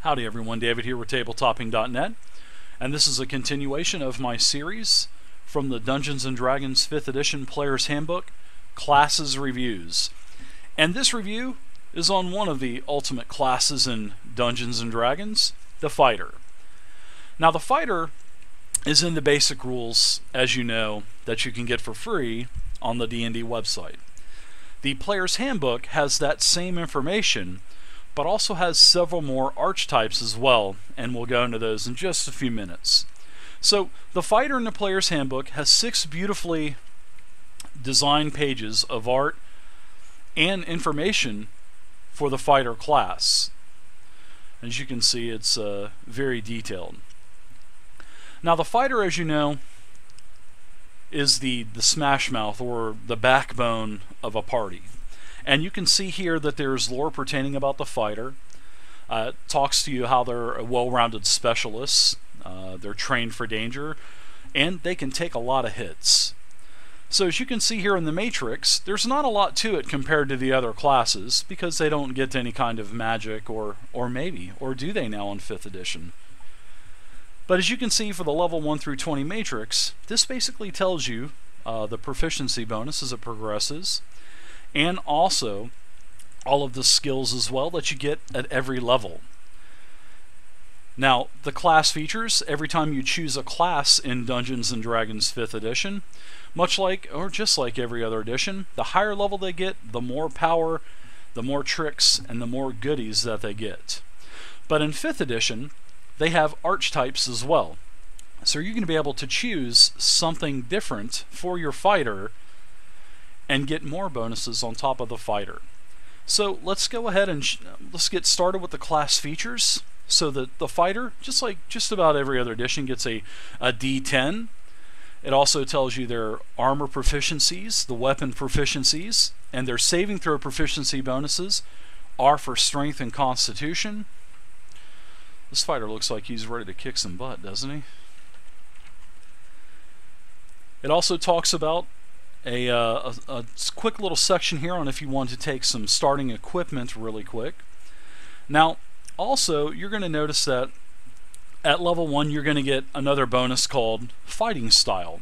Howdy everyone, David here with TabletTopping.net, and this is a continuation of my series from the Dungeons & Dragons 5th Edition Player's Handbook, Classes Reviews. And this review is on one of the ultimate classes in Dungeons & Dragons, the Fighter. Now the Fighter is in the basic rules, as you know, that you can get for free on the D&D website. The Player's Handbook has that same information, but also has several more archetypes as well, and we'll go into those in just a few minutes. So, the Fighter in the Player's Handbook has 6 beautifully designed pages of art and information for the Fighter class. As you can see, it's very detailed. Now, the Fighter, as you know, is the smash mouth, or the backbone of a party. And you can see here that there's lore pertaining about the Fighter. It talks to you how they're well-rounded specialists, they're trained for danger, and they can take a lot of hits. So as you can see here in the Matrix, there's not a lot to it compared to the other classes, because they don't get any kind of magic, or do they now in 5th edition? But as you can see for the level 1 through 20 Matrix, this basically tells you the proficiency bonus as it progresses, and also all of the skills as well that you get at every level. Now, the class features, every time you choose a class in Dungeons & Dragons 5th edition, much like, or just like every other edition, the higher level they get, the more power, the more tricks, and the more goodies that they get. But in 5th edition, they have archetypes as well. So you're going to be able to choose something different for your fighter and get more bonuses on top of the Fighter. So let's go ahead and let's get started with the class features. So that the Fighter, just like just about every other edition, gets a D10. It also tells you their armor proficiencies, the weapon proficiencies, and their saving throw proficiency bonuses are for strength and constitution. This Fighter looks like he's ready to kick some butt, doesn't he? It also talks about a quick little section here on if you want to take some starting equipment really quick. Now, also, you're going to notice that at level 1 you're going to get another bonus called Fighting Style.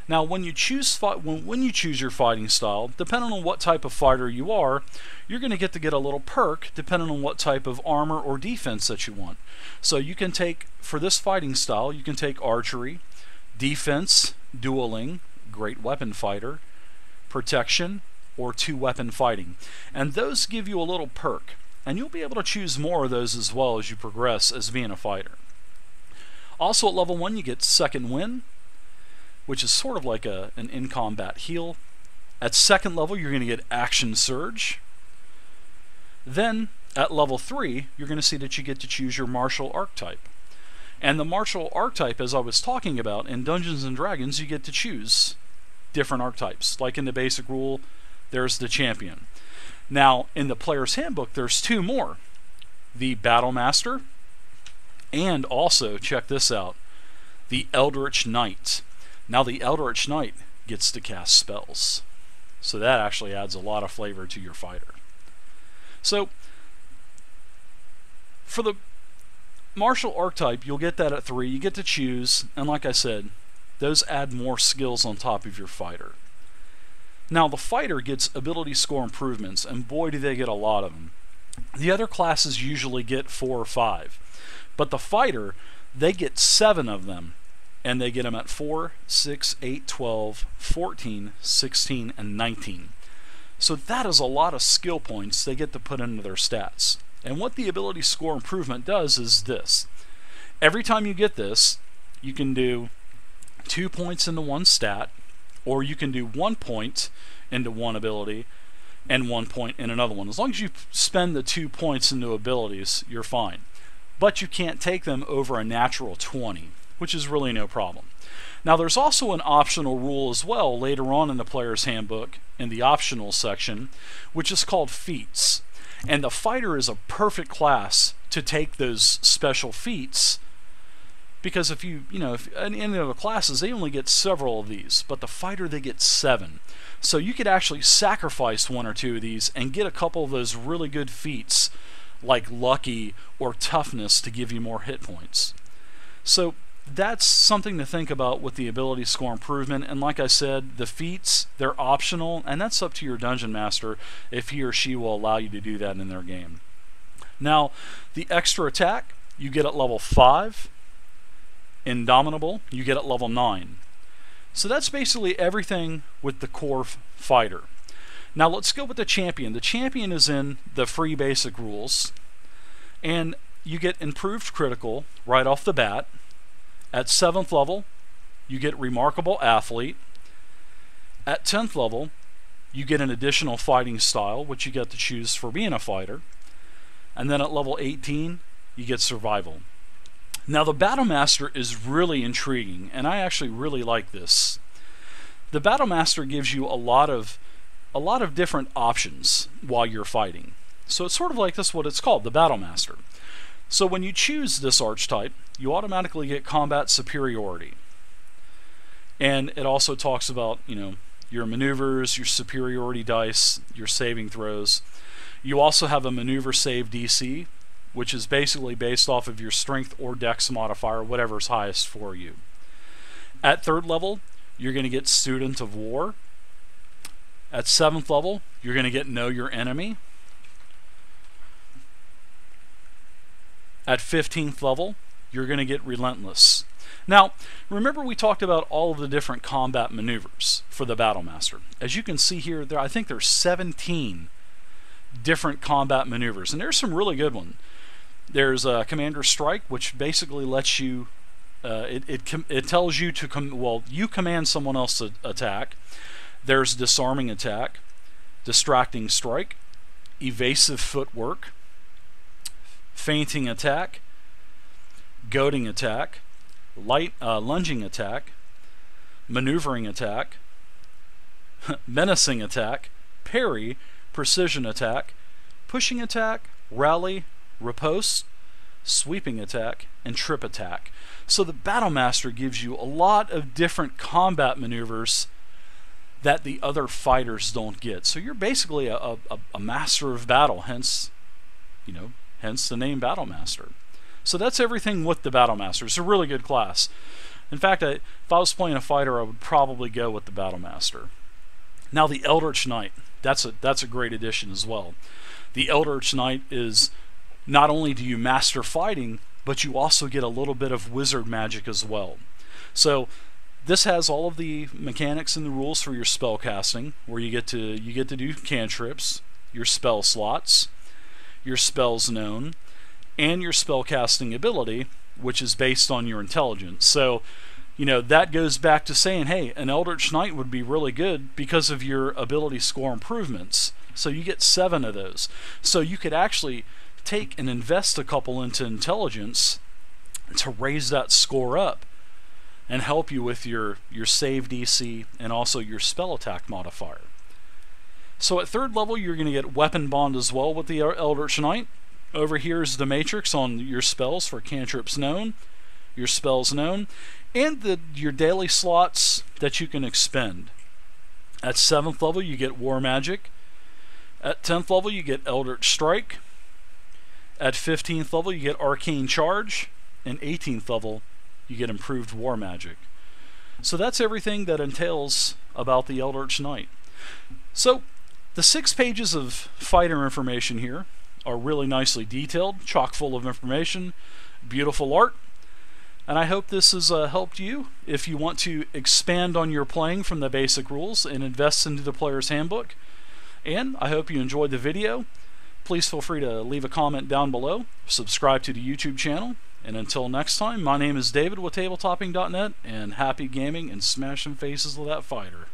Now, when you choose your fighting style, depending on what type of fighter you are, you're going to get a little perk depending on what type of armor or defense that you want. So you can take, for this fighting style, you can take archery, defense, dueling, great weapon fighter, protection, or 2-weapon fighting. And those give you a little perk. And you'll be able to choose more of those as well as you progress as being a fighter. Also at level 1 you get Second Wind, which is sort of like an in-combat heal. At 2nd level you're going to get Action Surge. Then at level 3 you're going to see that you get to choose your martial archetype. And the martial archetype, as I was talking about, in Dungeons & Dragons you get to choose different archetypes. Like in the basic rule, there's the champion. Now, in the Player's Handbook, there's 2 more. The Battle Master, and also, check this out, the Eldritch Knight. Now, the Eldritch Knight gets to cast spells. So that actually adds a lot of flavor to your fighter. So, for the martial archetype, you'll get that at 3. You get to choose, and like I said, those add more skills on top of your fighter. Now, the Fighter gets ability score improvements, and boy do they get a lot of them. The other classes usually get 4 or 5, but the Fighter, they get 7 of them, and they get them at 4, 6, 8, 12, 14, 16, and 19. So that is a lot of skill points they get to put into their stats. And what the ability score improvement does is this. Every time you get this, you can do 2 points into one stat, or you can do 1 point into one ability and 1 point in another one. As long as you spend the 2 points into abilities, you're fine. But you can't take them over a natural 20, which is really no problem. Now, there's also an optional rule as well later on in the Player's Handbook, in the optional section, which is called feats. And the Fighter is a perfect class to take those special feats, because if in any of the classes they only get several of these, but the Fighter they get 7. So you could actually sacrifice 1 or 2 of these and get a couple of those really good feats like lucky or toughness to give you more hit points. So that's something to think about with the ability score improvement. And like I said, the feats, they're optional, and that's up to your dungeon master if he or she will allow you to do that in their game. Now, the extra attack you get at level 5. Indomitable you get at level 9. So that's basically everything with the core fighter. Now let's go with the champion. The champion is in the free basic rules, and you get improved critical right off the bat. At 7th level, you get Remarkable Athlete. At 10th level, you get an additional fighting style, which you get to choose for being a fighter. And then at level 18, you get Survival. Now the Battlemaster is really intriguing, and I actually really like this. The Battlemaster gives you a lot of different options while you're fighting. So it's sort of like this, what it's called, the Battlemaster. So when you choose this archetype, you automatically get combat superiority. And it also talks about, your maneuvers, your superiority dice, your saving throws. You also have a maneuver save DC, which is basically based off of your strength or dex modifier, whatever's highest for you. At 3rd level, you're going to get Student of War. At 7th level, you're going to get Know Your Enemy. At 15th level, you're going to get Relentless. Now, remember we talked about all of the different combat maneuvers for the Battlemaster. As you can see here, I think there's 17 different combat maneuvers, and there's some really good ones. There's Commander Strike, which basically lets you, it tells you to, you command someone else to attack. There's Disarming Attack, Distracting Strike, Evasive Footwork, Feinting Attack, Goading Attack, Lunging Attack, Maneuvering Attack, Menacing Attack, Parry, Precision Attack, Pushing Attack, Rally, Riposte, Sweeping Attack, and Trip Attack. So the Battlemaster gives you a lot of different combat maneuvers that the other fighters don't get. So you're basically a master of battle, hence the name Battlemaster. So that's everything with the Battlemaster. It's a really good class. In fact, if I was playing a fighter, I would probably go with the Battlemaster. Now the Eldritch Knight, that's a great addition as well. The Eldritch Knight is, not only do you master fighting, but you also get a little bit of wizard magic as well. So this has all of the mechanics and the rules for your spell casting, where you get to do cantrips, your spell slots, your spells known, and your spell casting ability, which is based on your intelligence. So that goes back to saying, hey, an Eldritch Knight would be really good because of your ability score improvements. So you get 7 of those. So you could actually take and invest a couple into intelligence to raise that score up and help you with your save DC and also your spell attack modifier. So at 3rd level, you're going to get Weapon Bond as well with the Eldritch Knight. Over here is the matrix on your spells for cantrips known, your spells known, and your daily slots that you can expend. At 7th level, you get War Magic. At 10th level, you get Eldritch Strike. At 15th level, you get Arcane Charge. And 18th level, you get Improved War Magic. So that's everything that entails about the Eldritch Knight. So the 6 pages of fighter information here are really nicely detailed, chock full of information, beautiful art, and I hope this has helped you if you want to expand on your playing from the basic rules and invest into the Player's Handbook. And I hope you enjoyed the video. Please feel free to leave a comment down below, subscribe to the YouTube channel, and until next time, my name is David with TabletTopping.net, and happy gaming and smashing faces with that fighter.